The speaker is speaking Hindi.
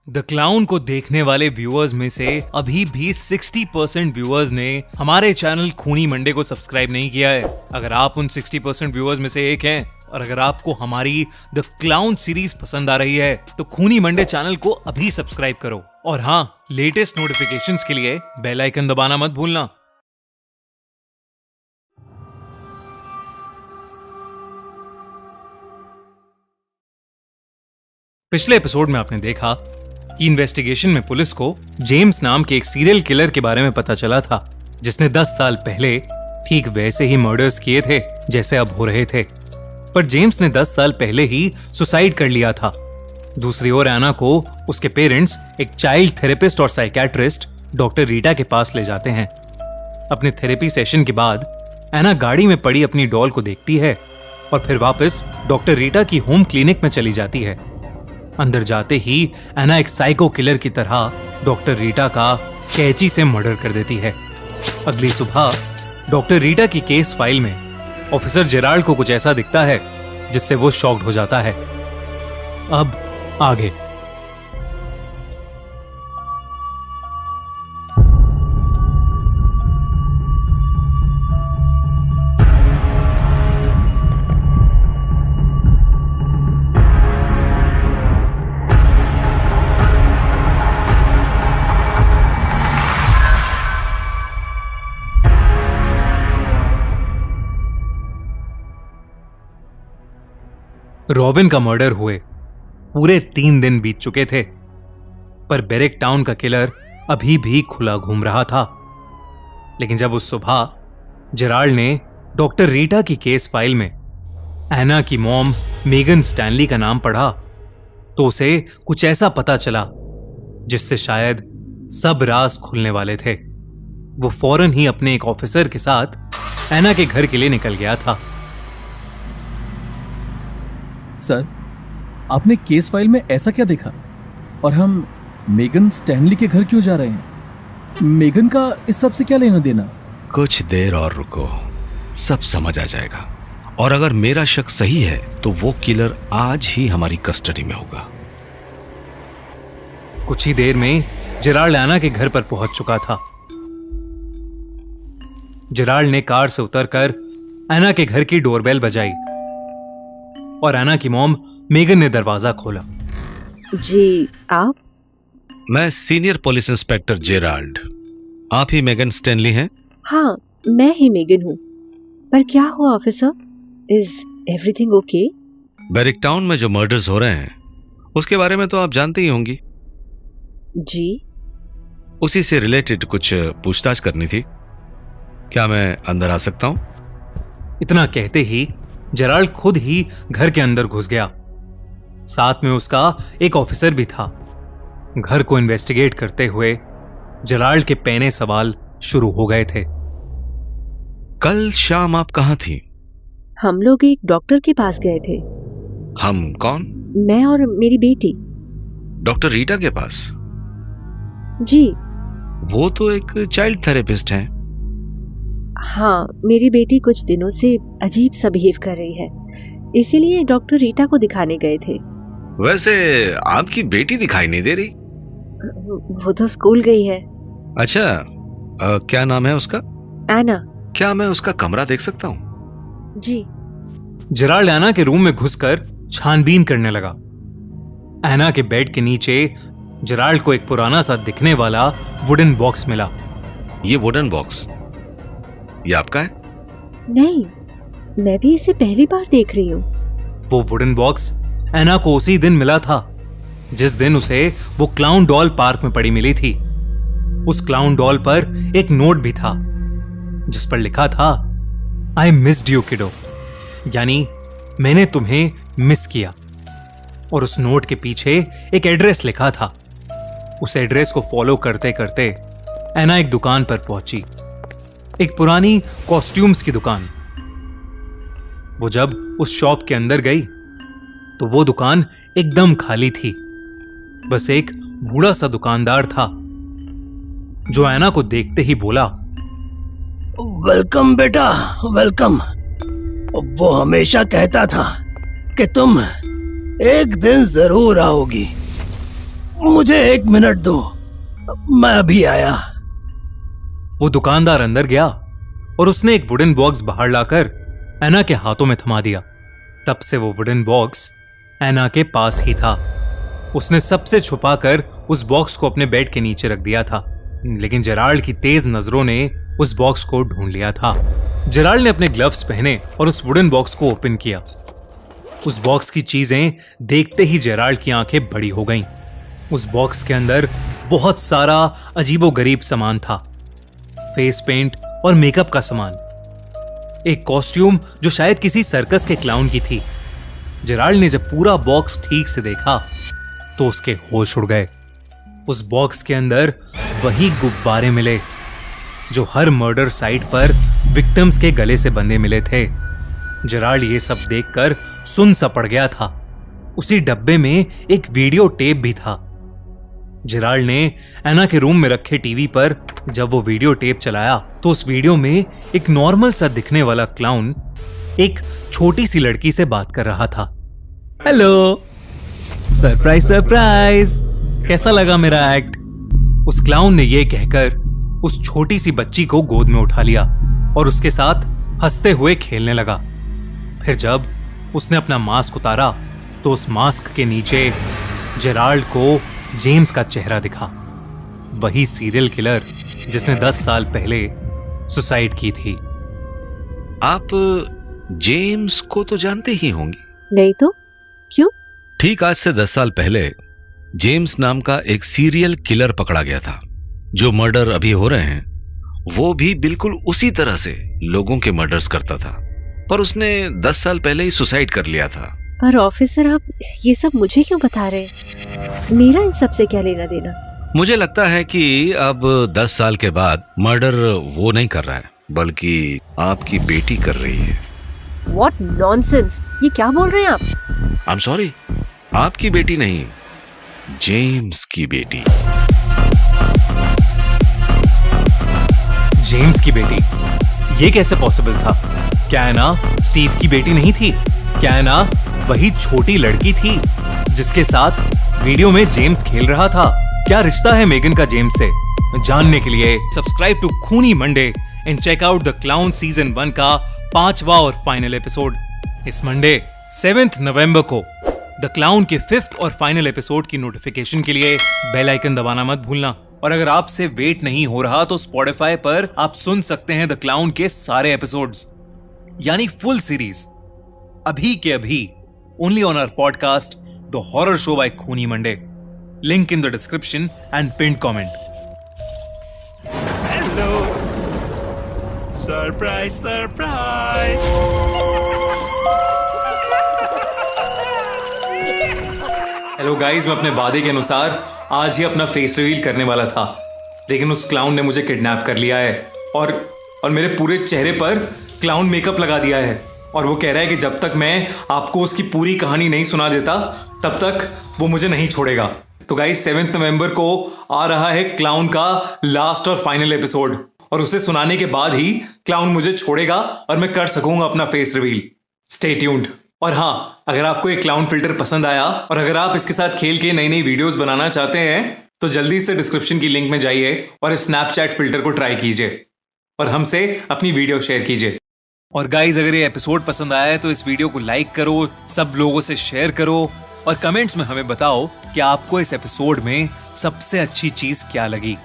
द क्लाउन को देखने वाले व्यूअर्स में से अभी भी 60% व्यूअर्स ने हमारे चैनल खूनी मंडे को सब्सक्राइब नहीं किया है। अगर आप उन 60% व्यूअर्स में से एक हैं और अगर आपको हमारी द क्लाउन सीरीज पसंद आ रही है तो खूनी मंडे चैनल को अभी सब्सक्राइब करो और हाँ, लेटेस्ट नोटिफिकेशंस के लिए बेल आइकन दबाना मत भूलना। पिछले एपिसोड में आपने देखा कि इन्वेस्टिगेशन में पुलिस को जेम्स नाम के एक सीरियल किलर के बारे में पता चला था जिसने 10 साल पहले ठीक वैसे ही मर्डर्स किए थे जैसे अब हो रहे थे। पर जेम्स ने 10 साल पहले ही सुसाइड कर लिया था। दूसरी ओर एना को उसके पेरेंट्स एक चाइल्ड थेरेपिस्ट और साइकियाट्रिस्ट डॉक्टर रीटा के पास ले जाते हैं। अपने थेरेपी सेशन के बाद एना गाड़ी में पड़ी अपनी डॉल को देखती है और फिर वापस डॉक्टर रीटा की होम क्लिनिक में चली जाती है। अंदर जाते ही एना एक साइको किलर की तरह डॉक्टर रीटा का कैंची से मर्डर कर देती है। अगली सुबह डॉक्टर रीटा की केस फाइल में ऑफिसर जेराल्ड को कुछ ऐसा दिखता है जिससे वो शॉक्ड हो जाता है। अब आगे। रॉबिन का मर्डर हुए पूरे 3 दिन बीत चुके थे, पर बेरिक टाउन का किलर अभी भी खुला घूम रहा था। लेकिन जब उस सुबह जेराल्ड ने डॉक्टर रीटा की केस फाइल में एना की मॉम मेगन स्टैनली का नाम पढ़ा तो उसे कुछ ऐसा पता चला जिससे शायद सब राज खुलने वाले थे। वो फौरन ही अपने एक ऑफिसर के साथ एना के घर के लिए निकल गया था। सर, आपने केस फाइल में ऐसा क्या देखा और हम मेगन स्टैनली के घर क्यों जा रहे हैं? मेगन का इस सब से क्या लेना देना? कुछ देर और रुको, सब समझ आ जाएगा। और अगर मेरा शक सही है तो वो किलर आज ही हमारी कस्टडी में होगा। कुछ ही देर में जेराल्ड एना के घर पर पहुंच चुका था। जेराल्ड ने कार से उतरकर एना के घर की डोरबेल बजाई और एना की मॉम मेगन ने दरवाजा खोला। जी, आप? मैं सीनियर पुलिस इंस्पेक्टर जेराल्ड। आप ही मेगन स्टैनली हैं? हाँ, मैं ही मेगन हूँ। पर क्या हुआ officer? Is everything okay? बेरिक town में जो मर्डर्स हो रहे हैं उसके बारे में तो आप जानते ही होंगी। जी। उसी से रिलेटेड कुछ पूछताछ करनी थी। क्या मैं अंदर आ सकता हूँ? इतना कहते ही जेराल्ड खुद ही घर के अंदर घुस गया। साथ में उसका एक ऑफिसर भी था। घर को इन्वेस्टिगेट करते हुए जेराल्ड के पहले सवाल शुरू हो गए थे। कल शाम आप कहाँ थी? हम लोग एक डॉक्टर के पास गए थे। हम कौन? मैं और मेरी बेटी। डॉक्टर रीटा के पास? जी। वो तो एक चाइल्ड थेरेपिस्ट हैं। हाँ, मेरी बेटी कुछ दिनों से अजीब सा बिहेव कर रही है, इसीलिए डॉक्टर रीटा को दिखाने गए थे। वैसे आपकी बेटी दिखाई नहीं दे रही। वो तो स्कूल गई है। अच्छा, क्या नाम है उसका? एना। क्या मैं उसका कमरा देख सकता हूँ? जी। जेराल्ड एना के रूम में घुसकर छानबीन करने लगा। एना के बेड के नीचे जेराल्ड को एक पुराना सा दिखने वाला वुडन बॉक्स मिला। ये वुडन बॉक्स ये आपका है? नहीं, मैं भी इसे पहली बार देख रही हूँ। वो वुडन बॉक्स एना को उसी दिन मिला था जिस दिन उसे वो क्लाउन डॉल पार्क में पड़ी मिली थी। उस क्लाउन डॉल पर एक नोट भी था जिस पर लिखा था, आई मिस्ड यू किडो, यानी मैंने तुम्हें मिस किया। और उस नोट के पीछे एक एड्रेस लिखा था। उस एड्रेस को फॉलो करते करते एना एक दुकान पर पहुंची, एक पुरानी कॉस्ट्यूम्स की दुकान। वो जब उस शॉप के अंदर गई तो वो दुकान एकदम खाली थी। बस एक बूढ़ा सा दुकानदार था जो एना को देखते ही बोला, वेलकम बेटा, वेलकम। वो हमेशा कहता था कि तुम एक दिन जरूर आओगी। मुझे 1 मिनट दो, मैं अभी आया। वो दुकानदार अंदर गया और उसने एक वुडन बॉक्स बाहर लाकर एना के हाथों में थमा दिया। तब से वो वुडन बॉक्स एना के पास ही था। उसने सबसे छुपाकर उस बॉक्स को अपने बेड के नीचे रख दिया था, लेकिन जेराल्ड की तेज नजरों ने उस बॉक्स को ढूंढ लिया था। जेराल्ड ने अपने ग्लव्स पहने और उस वुडन बॉक्स को ओपन किया। उस बॉक्स की चीजें देखते ही जेराल्ड की आंखें बड़ी हो गईं। उस बॉक्स के अंदर बहुत सारा अजीबोगरीब सामान था, फेस पेंट और मेकअप का सामान, एक कॉस्ट्यूम जो शायद किसी सर्कस के क्लाउन की थी। जेराल्ड ने जब पूरा बॉक्स ठीक से देखा तो उसके होश उड़ गए। उस बॉक्स के अंदर वही गुब्बारे मिले जो हर मर्डर साइट पर विक्टिम्स के गले से बंधे मिले थे। जेराल्ड ये सब देखकर सुन सा पड़ गया था। उसी डब्बे में एक वीडियो टेप भी था। जेराल्ड ने एना के रूम में रखे टीवी पर जब वो वीडियो टेप चलाया तो उस वीडियो में एक नॉर्मल सा दिखने वाला क्लाउन एक छोटी सी लड़की से बात कर रहा था। हेलो, सरप्राइज सरप्राइज, कैसा लगा मेरा एक्ट? उस क्लाउन ने यह कहकर उस छोटी सी बच्ची को गोद में उठा लिया और उसके साथ हंसते हुए खेलने लगा। फिर जब उसने अपना मास्क उतारा तो उस मास्क के नीचे जेराल्ड को जेम्स का चेहरा दिखा, वही सीरियल किलर जिसने 10 साल पहले सुसाइड की थी। आप जेम्स को तो जानते ही होंगे। नहीं तो क्यों? ठीक आज से 10 साल पहले जेम्स नाम का एक सीरियल किलर पकड़ा गया था। जो मर्डर अभी हो रहे हैं वो भी बिल्कुल उसी तरह से लोगों के मर्डर्स करता था, पर उसने 10 साल पहले ही सुसाइड कर लिया था। पर ऑफिसर, आप ये सब मुझे क्यों बता रहे हैं? मेरा इन सब से क्या लेना देना? मुझे लगता है कि अब 10 साल के बाद मर्डर वो नहीं कर रहा है, बल्कि आपकी बेटी कर रही है। What nonsense! ये क्या बोल रहे हैं आप? I'm sorry, आपकी बेटी नहीं, जेम्स की बेटी। जेम्स की बेटी? ये कैसे पॉसिबल था? क्या एना स्टीव की बेटी नहीं थी? क्या एना वही छोटी लड़की थी जिसके साथ वीडियो में जेम्स खेल रहा था? क्या रिश्ता है मेगन का जेम्स से? जानने के लिए subscribe to Khooni Monday and check out the clown season 1 का 5वां और फाइनल एपिसोड। इस मंडे 7 नवंबर को द क्लाउन के 5th और फाइनल एपिसोड की नोटिफिकेशन के लिए बेल आइकन दबाना मत भूलना। और अगर आपसे वेट नहीं हो रहा तो स्पॉटिफाई पर आप सुन सकते हैं द क्लाउन के सारे एपिसोड्स, यानी फुल सीरीज, अभी के अभी only on our podcast the horror show by Khooni Monday. Link in the description and pinned comment. Hello, surprise surprise. Hello guys, मैं अपने वादे के अनुसार आज ही अपना फेस रिवील करने वाला था, लेकिन उस क्लाउन ने मुझे किडनैप कर लिया है और मेरे पूरे चेहरे पर क्लाउन मेकअप लगा दिया है। और वो कह रहा है कि जब तक मैं आपको उसकी पूरी कहानी नहीं सुना देता तब तक वो मुझे नहीं छोड़ेगा। तो गाइस 7 नवंबर को आ रहा है क्लाउन का लास्ट और फाइनल एपिसोड, और उसे सुनाने के बाद ही क्लाउन मुझे छोड़ेगा और मैं कर सकूंगा अपना फेस रिवील। Stay tuned. और हाँ, अगर आपको एक क्लाउन फिल्टर पसंद आया और अगर आप इसके साथ खेल के नई नई वीडियोस बनाना चाहते हैं तो जल्दी से डिस्क्रिप्शन की लिंक में जाइए और इस स्नैपचैट फिल्टर को ट्राई कीजिए और हमसे अपनी वीडियो शेयर कीजिए। और गाइज, अगर ये एपिसोड पसंद आया है तो इस वीडियो को लाइक करो, सब लोगों से शेयर करो और कमेंट्स में हमें बताओ कि आपको इस एपिसोड में सबसे अच्छी चीज क्या लगी।